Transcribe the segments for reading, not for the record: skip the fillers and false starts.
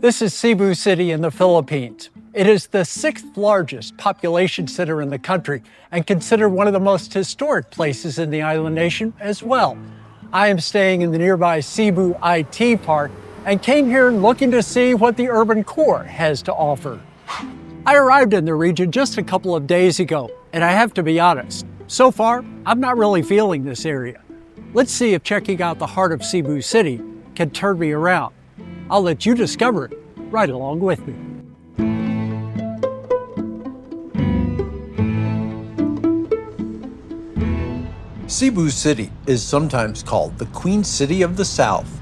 This is Cebu City in the Philippines. It is the sixth largest population center in the country and considered one of the most historic places in the island nation as well. I am staying in the nearby Cebu IT Park and came here looking to see what the urban core has to offer. I arrived in the region just a couple of days ago, and I have to be honest, so far, I'm not really feeling this area. Let's see if checking out the heart of Cebu City can turn me around. I'll let you discover it right along with me. Cebu City is sometimes called the Queen City of the South.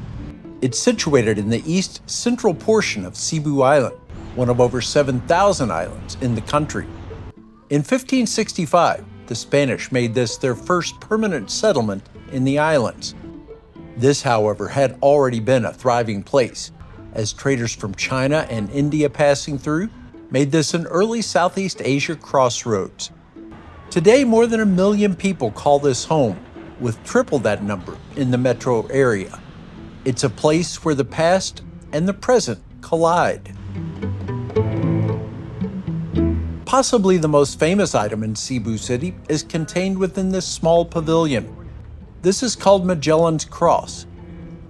It's situated in the east central portion of Cebu Island, one of over 7,000 islands in the country. In 1565, the Spanish made this their first permanent settlement in the islands. This, however, had already been a thriving place, as traders from China and India passing through made this an early Southeast Asia crossroads. Today, more than 1 million people call this home, with triple that number in the metro area. It's a place where the past and the present collide. Possibly the most famous item in Cebu City is contained within this small pavilion. This is called Magellan's Cross.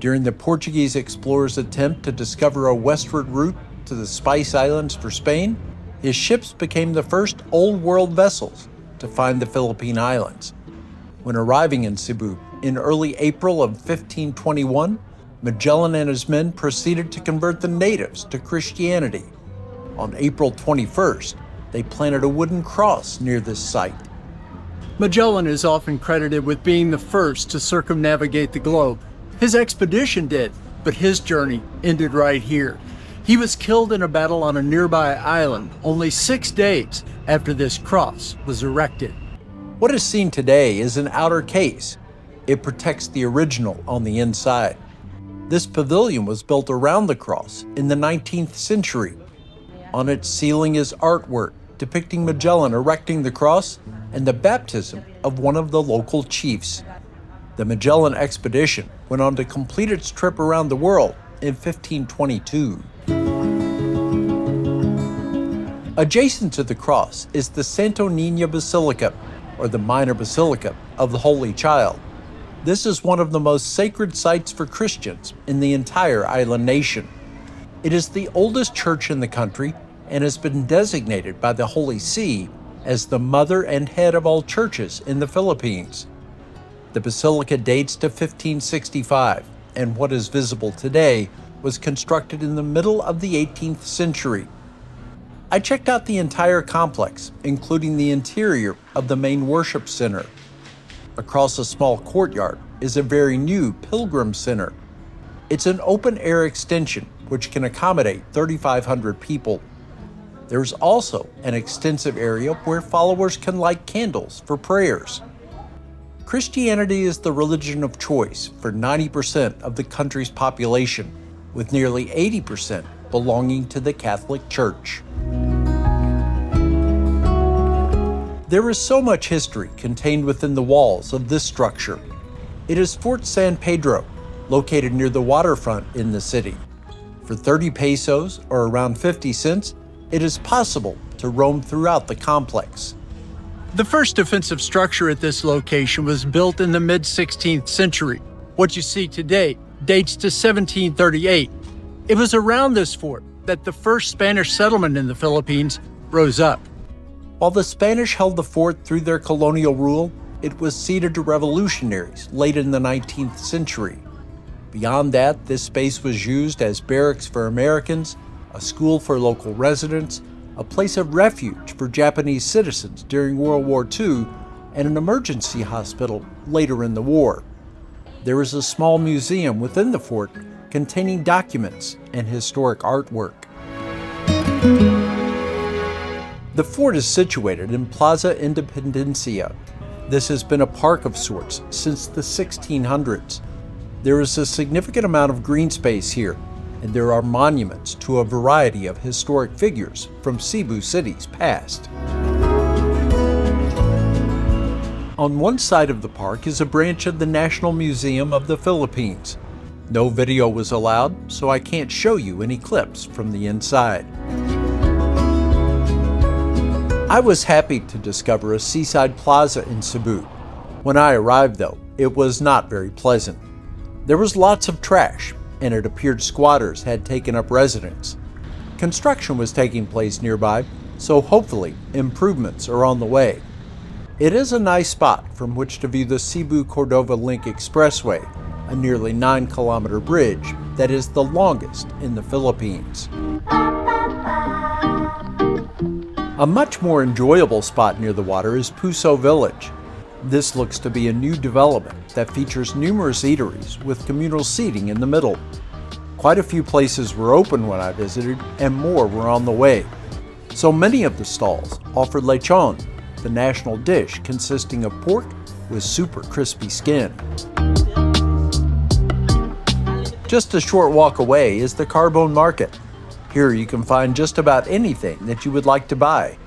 During the Portuguese explorer's attempt to discover a westward route to the Spice Islands for Spain, his ships became the first Old World vessels to find the Philippine Islands. When arriving in Cebu in early April of 1521, Magellan and his men proceeded to convert the natives to Christianity. On April 21st, they planted a wooden cross near this site. Magellan is often credited with being the first to circumnavigate the globe. His expedition did, but his journey ended right here. He was killed in a battle on a nearby island only 6 days after this cross was erected. What is seen today is an outer case. It protects the original on the inside. This pavilion was built around the cross in the 19th century. On its ceiling is artwork depicting Magellan erecting the cross and the baptism of one of the local chiefs. The Magellan expedition went on to complete its trip around the world in 1522. Adjacent to the cross is the Santo Niño Basilica, or the minor basilica of the Holy Child. This is one of the most sacred sites for Christians in the entire island nation. It is the oldest church in the country and has been designated by the Holy See as the mother and head of all churches in the Philippines. The basilica dates to 1565, and what is visible today was constructed in the middle of the 18th century. I checked out the entire complex, including the interior of the main worship center. Across a small courtyard is a very new pilgrim center. It's an open-air extension which can accommodate 3,500 people. There's also an extensive area where followers can light candles for prayers. Christianity is the religion of choice for 90% of the country's population, with nearly 80% belonging to the Catholic Church. There is so much history contained within the walls of this structure. It is Fort San Pedro, located near the waterfront in the city. For 30 pesos, or around 50 cents, it is possible to roam throughout the complex. The first defensive structure at this location was built in the mid-16th century. What you see today dates to 1738. It was around this fort that the first Spanish settlement in the Philippines rose up. While the Spanish held the fort through their colonial rule, it was ceded to revolutionaries late in the 19th century. Beyond that, this space was used as barracks for Americans, a school for local residents, a place of refuge for Japanese citizens during World War II, and an emergency hospital later in the war. There is a small museum within the fort containing documents and historic artwork. The fort is situated in Plaza Independencia. This has been a park of sorts since the 1600s. There is a significant amount of green space here, and there are monuments to a variety of historic figures from Cebu City's past. On one side of the park is a branch of the National Museum of the Philippines. No video was allowed, so I can't show you any clips from the inside. I was happy to discover a seaside plaza in Cebu. When I arrived, though, it was not very pleasant. There was lots of trash, and it appeared squatters had taken up residence. Construction was taking place nearby, so hopefully improvements are on the way. It is a nice spot from which to view the Cebu-Cordova Link Expressway, a nearly 9-kilometer bridge that is the longest in the Philippines. A much more enjoyable spot near the water is Puso Village. This looks to be a new development that features numerous eateries with communal seating in the middle. Quite a few places were open when I visited, and more were on the way. So many of the stalls offered lechon, the national dish consisting of pork with super crispy skin. Just a short walk away is the Carbone Market. Here you can find just about anything that you would like to buy.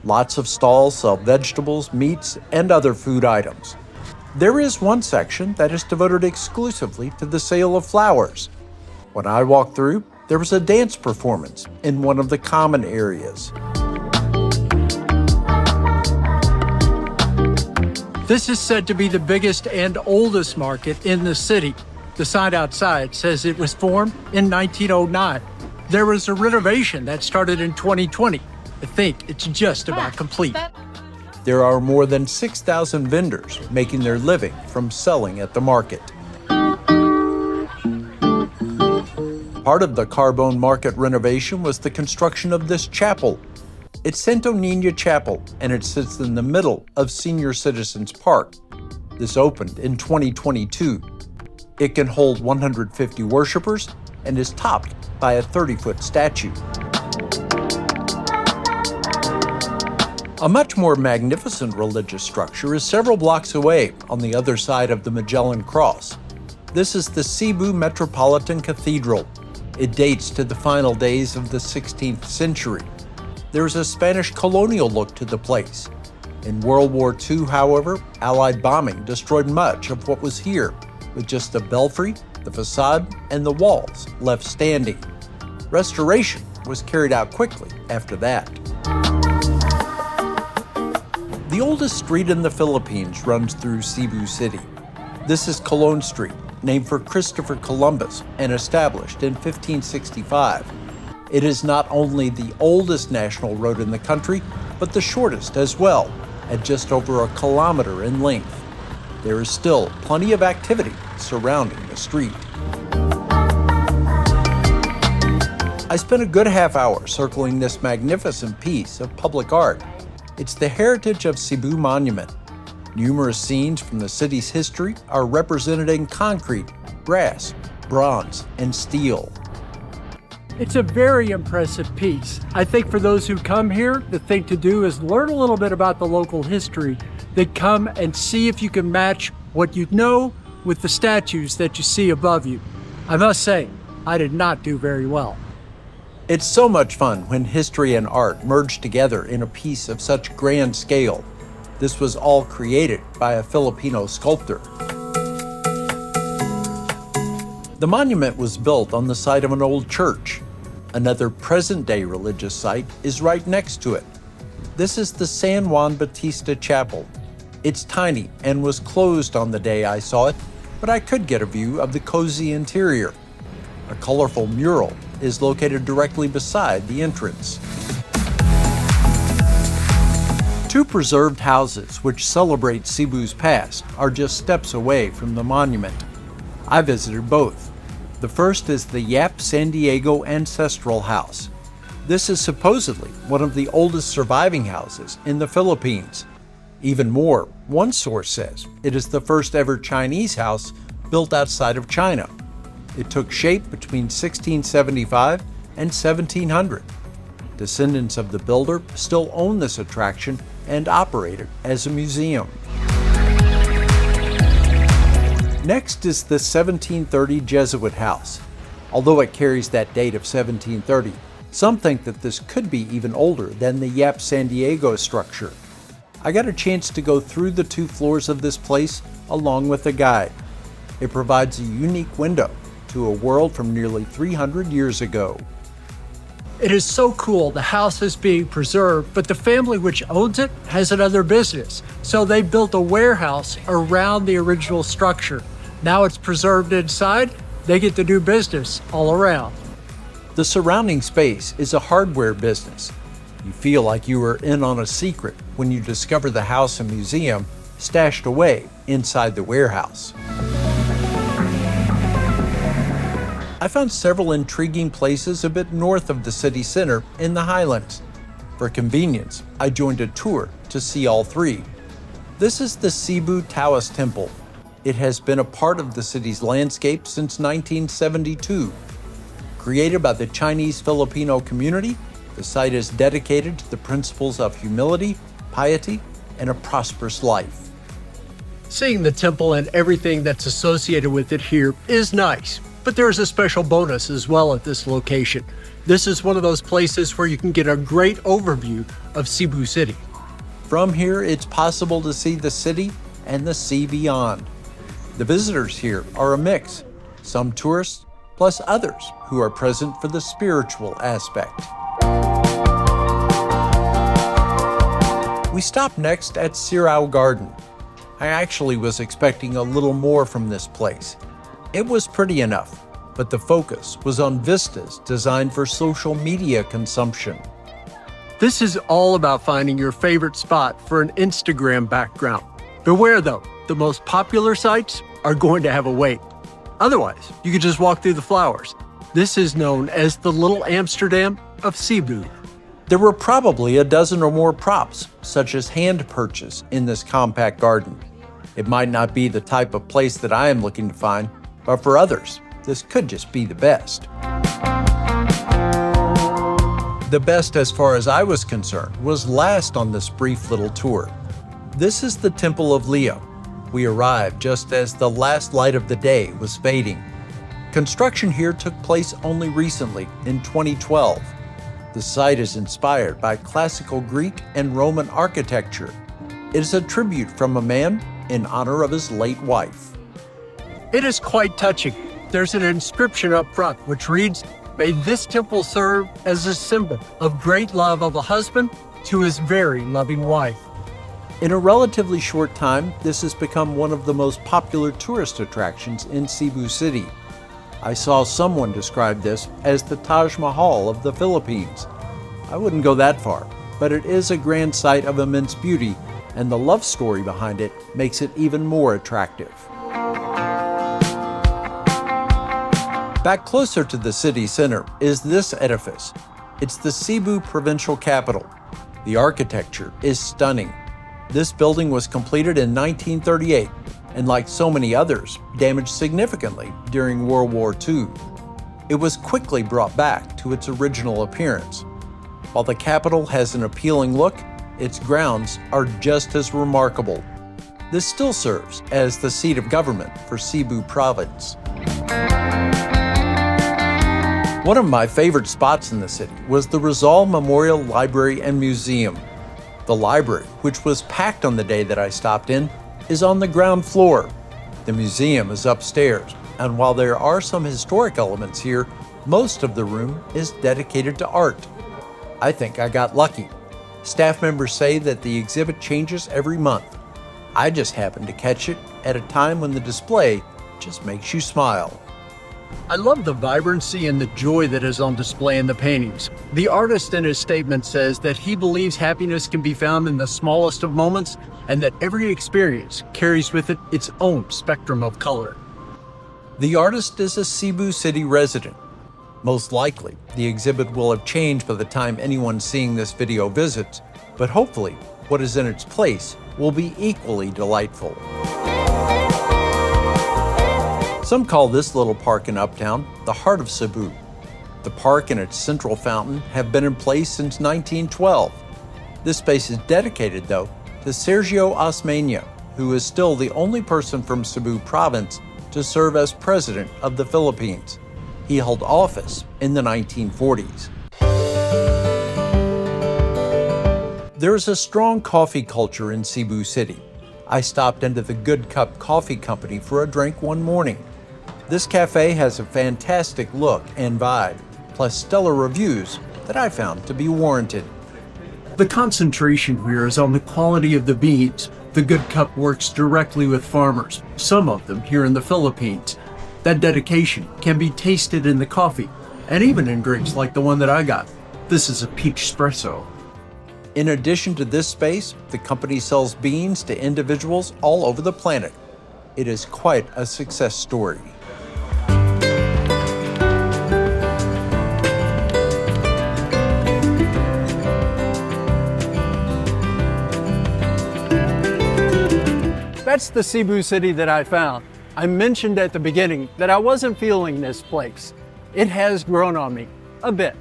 Lots of stalls sell vegetables, meats, and other food items. There is one section that is devoted exclusively to the sale of flowers. When I walked through, there was a dance performance in one of the common areas. This is said to be the biggest and oldest market in the city. The sign outside says it was formed in 1909. There was a renovation that started in 2020. I think it's just about complete. There are more than 6,000 vendors making their living from selling at the market. Part of the Carbone Market renovation was the construction of this chapel. It's Santo Niño Chapel, and it sits in the middle of Senior Citizens Park. This opened in 2022. It can hold 150 worshipers and is topped by a 30-foot statue. A much more magnificent religious structure is several blocks away on the other side of the Magellan Cross. This is the Cebu Metropolitan Cathedral. It dates to the final days of the 16th century. There is a Spanish colonial look to the place. In World War II, however, Allied bombing destroyed much of what was here, with just the belfry, the facade, and the walls left standing. Restoration was carried out quickly after that. The oldest street in the Philippines runs through Cebu City. This is Colon Street, named for Christopher Columbus and established in 1565. It is not only the oldest national road in the country, but the shortest as well, at just over 1 kilometer in length. There is still plenty of activity surrounding the street. I spent a good half hour circling this magnificent piece of public art. It's the Heritage of Cebu Monument. Numerous scenes from the city's history are represented in concrete, brass, bronze, and steel. It's a very impressive piece. I think for those who come here, the thing to do is learn a little bit about the local history, then come and see if you can match what you know with the statues that you see above you. I must say, I did not do very well. It's so much fun when history and art merge together in a piece of such grand scale. This was all created by a Filipino sculptor. The monument was built on the site of an old church. Another present-day religious site is right next to it. This is the San Juan Bautista Chapel. It's tiny and was closed on the day I saw it, but I could get a view of the cozy interior. A colorful mural is located directly beside the entrance. Two preserved houses which celebrate Cebu's past are just steps away from the monument. I visited both. The first is the Yap San Diego Ancestral House. This is supposedly one of the oldest surviving houses in the Philippines. Even more, one source says it is the first ever Chinese house built outside of China. It took shape between 1675 and 1700. Descendants of the builder still own this attraction and operate it as a museum. Next is the 1730 Jesuit house. Although it carries that date of 1730, some think that this could be even older than the Yap San Diego structure. I got a chance to go through the 2 floors of this place along with a guide. It provides a unique window to a world from nearly 300 years ago. It is so cool the house is being preserved, but the family which owns it has another business. So they built a warehouse around the original structure. Now it's preserved inside, they get to do business all around. The surrounding space is a hardware business. You feel like you are in on a secret when you discover the house and museum stashed away inside the warehouse. I found several intriguing places a bit north of the city center in the Highlands. For convenience, I joined a tour to see all three. This is the Cebu Taoist Temple. It has been a part of the city's landscape since 1972. Created by the Chinese Filipino community, the site is dedicated to the principles of humility, piety, and a prosperous life. Seeing the temple and everything that's associated with it here is nice, but there is a special bonus as well at this location. This is one of those places where you can get a great overview of Cebu City. From here, it's possible to see the city and the sea beyond. The visitors here are a mix, some tourists, plus others who are present for the spiritual aspect. We stopped next at Sirao Garden. I actually was expecting a little more from this place. It was pretty enough, but the focus was on vistas designed for social media consumption. This is all about finding your favorite spot for an Instagram background. Beware though, the most popular sites are going to have a wait. Otherwise, you can just walk through the flowers. This is known as the Little Amsterdam of Cebu. There were probably a dozen or more props, such as hand perches, in this compact garden. It might not be the type of place that I am looking to find, but for others, this could just be the best. The best, as far as I was concerned, was last on this brief little tour. This is the Temple of Leah. We arrived just as the last light of the day was fading. Construction here took place only recently, in 2012. The site is inspired by classical Greek and Roman architecture. It is a tribute from a man in honor of his late wife. It is quite touching. There's an inscription up front which reads, "May this temple serve as a symbol of great love of a husband to his very loving wife." In a relatively short time, this has become one of the most popular tourist attractions in Cebu City. I saw someone describe this as the Taj Mahal of the Philippines. I wouldn't go that far, but it is a grand site of immense beauty, and the love story behind it makes it even more attractive. Back closer to the city center is this edifice. It's the Cebu Provincial Capitol. The architecture is stunning. This building was completed in 1938 and, like so many others, damaged significantly during World War II. It was quickly brought back to its original appearance. While the Capitol has an appealing look, its grounds are just as remarkable. This still serves as the seat of government for Cebu Province. One of my favorite spots in the city was the Rizal Memorial Library and Museum. The library, which was packed on the day that I stopped in, is on the ground floor. The museum is upstairs, and while there are some historic elements here, most of the room is dedicated to art. I think I got lucky. Staff members say that the exhibit changes every month. I just happened to catch it at a time when the display just makes you smile. I love the vibrancy and the joy that is on display in the paintings. The artist in his statement says that he believes happiness can be found in the smallest of moments and that every experience carries with it its own spectrum of color. The artist is a Cebu City resident. Most likely, the exhibit will have changed by the time anyone seeing this video visits, but hopefully, what is in its place will be equally delightful. Some call this little park in Uptown the heart of Cebu. The park and its central fountain have been in place since 1912. This space is dedicated, though, to Sergio Osmeña, who is still the only person from Cebu Province to serve as president of the Philippines. He held office in the 1940s. There is a strong coffee culture in Cebu City. I stopped into the Good Cup Coffee Company for a drink one morning. This cafe has a fantastic look and vibe, plus stellar reviews that I found to be warranted. The concentration here is on the quality of the beans. The Good Cup works directly with farmers, some of them here in the Philippines. That dedication can be tasted in the coffee, and even in drinks like the one that I got. This is a peach espresso. In addition to this space, the company sells beans to individuals all over the planet. It is quite a success story. That's the Cebu City that I found. I mentioned at the beginning that I wasn't feeling this place. It has grown on me, a bit.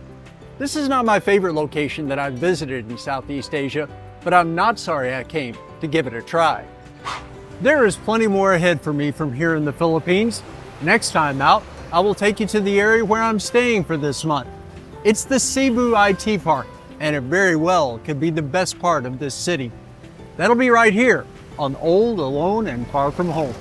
This is not my favorite location that I've visited in Southeast Asia, but I'm not sorry I came to give it a try. There is plenty more ahead for me from here in the Philippines. Next time out, I will take you to the area where I'm staying for this month. It's the Cebu IT Park, and it very well could be the best part of this city. That'll be right here on Old, Alone, and Far From Home.